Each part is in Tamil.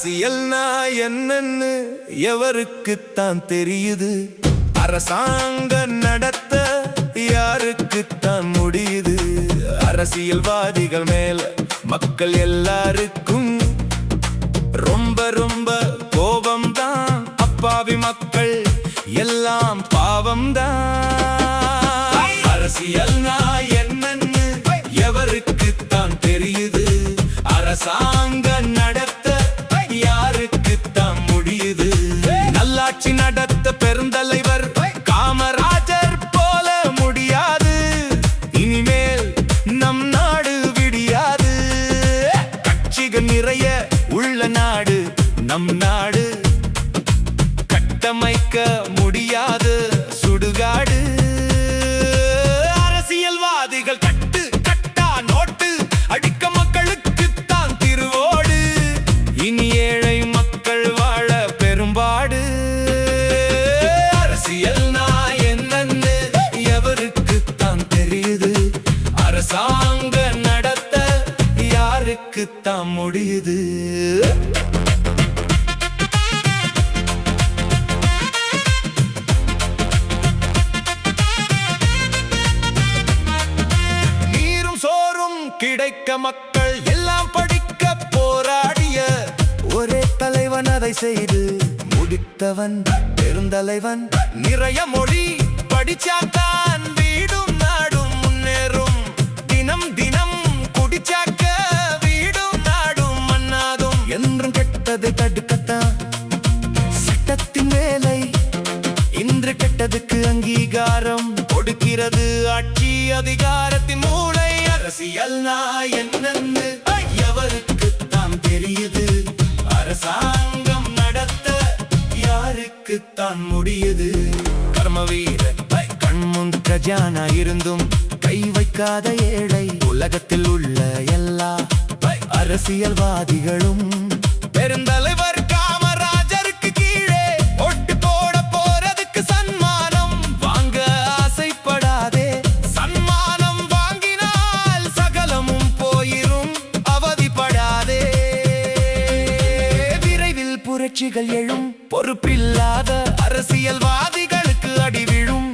அரசியல்னா என்னன்னு எவருக்குத்தான் தெரியுது? அரசாங்க நடத்த யாருக்குத்தான் முடியுது? அரசியல்வாதிகள் மேல மக்கள் எல்லாருக்கும் ரொம்ப ரொம்ப கோபம்தான். அப்பாவி மக்கள் எல்லாம் பாவம்தான். அரசியல்னா என்னன்னு எவருக்குத்தான் தெரியுது? அரசாங்க நடத்த யாருக்குத்தான் முடியுது? நல்லாட்சி நடத்த பெருந்தலைவர் காமராஜர் போல முடியாது. இனிமேல் நம் நாடு விடியாது. கட்சிகள் நிறைய உள்ள நாடு நம் நாடு. கட்டமைக்க முடியாது சுடுகாடு. அரசியல்வாதிகள் கட்டு கட்டா நோட்டு அடிக்க மக்களுக்குத்தான் திருவோடு. இனி ஏழை மக்கள் வாழ பெரும்பாடு. அரசியல்னா என்னன்னு எவருக்குத்தான் தெரியுது? அரசாங்க நடத்த யாருக்குத்தான் முடியுது? கிடைக்க மக்கள் எல்லாம் படிக்க போராடிய ஒரே தலைவன் அதை செய்து முடித்தவன் பெருந்தலைவன். நிறைய மொழி படிச்சாத்தான் வீடும் நாடும் முன்னேறும். தினம் தினம் குடிச்சாக்க வீடும் நாடும் மண்ணாகும். என்றும் கெட்டதை தடுக்கத்தான் சட்டத்தின் வேலை. இன்று கெட்டதுக்கு அங்கீகாரம் கொடுக்கிறது ஆட்சி அதிகாரத்தின் மூளை. அரசியல்னா என்னன்னு எவருக்குத்தான் தெரியுது? அரசாங்கம் நடத்த யாருக்குத்தான் முடியுது? கர்மவீர கண்முன் கஜானா இருந்தும் கை வைக்காத ஏழை உலகத்தில் உள்ள எல்லா அரசியல்வாதிகளும் பெருந்தலைவர் காமராஜருக்கு கீழே ஒட்டு போட போறதுக்கு சன்மானம் வாங்க ஆசைப்படாதே. சன்மானம் வாங்கினால் சகலமும் போயிரும், அவதிப்படாதே. விரைவில் புரட்சிகள் எழும். பொறுப்பில்லாத அரசியல்வாதிகளுக்கு அடி விழும்.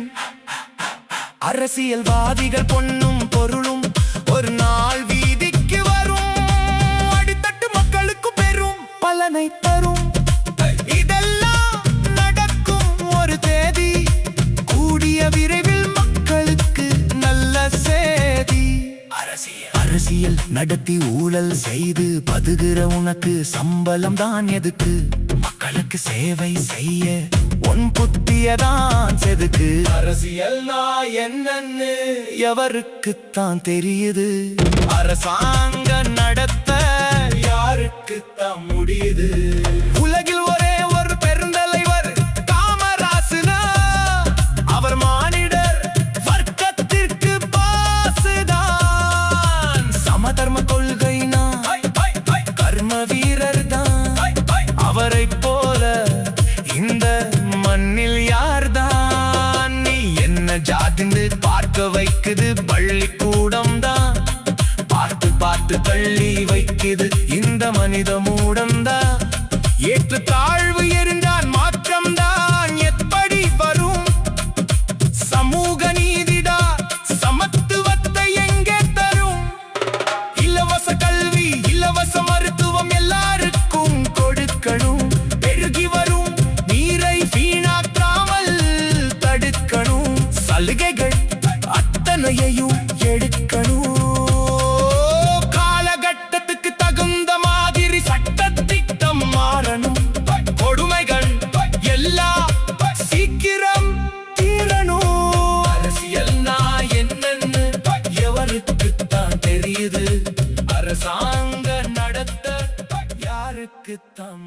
அரசியல்வாதிகள் பொன்னும் பொருளும் ஒரு நாள் வீதிக்கு வரும். அடித்தட்டு மக்களுக்கு பெரும் பலனை தரும். இதெல்லாம் நடக்கும் ஒரு தேதி. கூடிய விரைவில் மக்களுக்கு நல்ல சேதி. அரசியல் நடத்தி ஊழல் செய்து பதுகிற உனக்கு சம்பளம் தான் எதுக்கு? மக்களுக்கு சேவை செய்ய உன் புத்தியதான் செதுக்கு. அரசியல்னா என்னன்னு எவருக்குத்தான் தெரியுது? அரசாங்க நடத்த யாருக்குத்தான் முடியுது? உலகில் ஒரே ஒரு பெருந்தலைவர் காமராசுனா அவர் மானிடர் வர்க்கத்திற்கு பாசுதான். சமதர்ம கொள்கைனா கர்ம வீரர் தான். அவரை போல இந்த மண்ணில் யார்தான்? நீ என்ன ஜாதின்னு பார்க்க வைக்குது பள்ளிக்கூடம் தான். பார்த்து பார்த்து தள்ளி வைக்குது இந்த மனித மூடம்தான். ஏற்று தாழ்வு எரிந்தான் மாற்றம் தான் எப்படி வரும்? சமூக நீதிடா சமத்துவத்தை எங்கே தரும்? இலவச கல்வி இலவச மருத்துவம் எல்லாருக்கும் கொடுக்கணும். பெருகி வரும் நீரை வீணாக்காமல் தடுக்கணும். சலுகைகள் அத்தனையையும் எடுக்கணும். காலகட்டத்துக்கு தகுந்த மாதிரி சட்டத்திட்டம் மாறணும். கொடுமைகள் எல்லாம் சீக்கிரம் தீரணும். அரசியல்னா என்னன்னு எவருக்குத்தான் தெரியுது? அரசாங்க நடத்த யாருக்குத்தான்